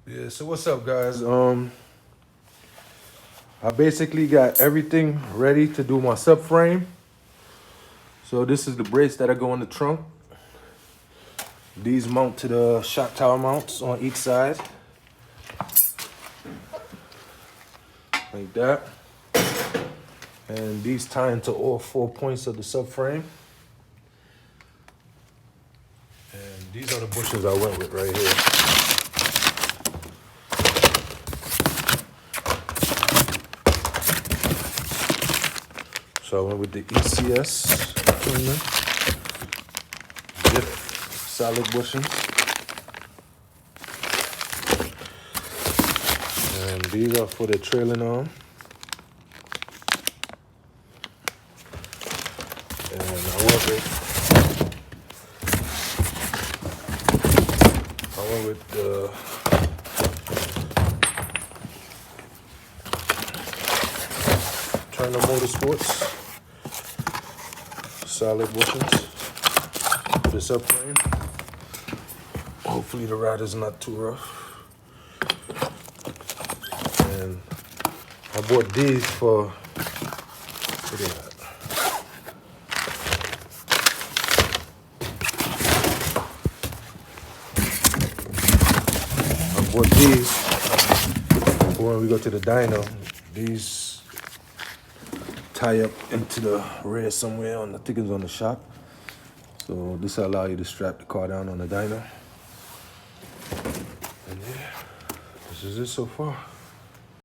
Yeah, so what's up, guys? I basically got everything ready to do my subframe. So this is the brakes that go in the trunk. These mount to the shock tower mounts on each side. Like that. And these tie into all 4 points of the subframe. And these are the bushings I went with right here. So I went with the ECS diff solid bushings. And these are for the trailing arm. And I went with the China Motorsports solid bushings for the subframe. Hopefully the ride is not too rough. And I bought these for that. I bought these for when we go to the dyno. These tie up into the rear somewhere on the thickens on the shock. So this will allow you to strap the car down on the dyno. And yeah, this is it so far.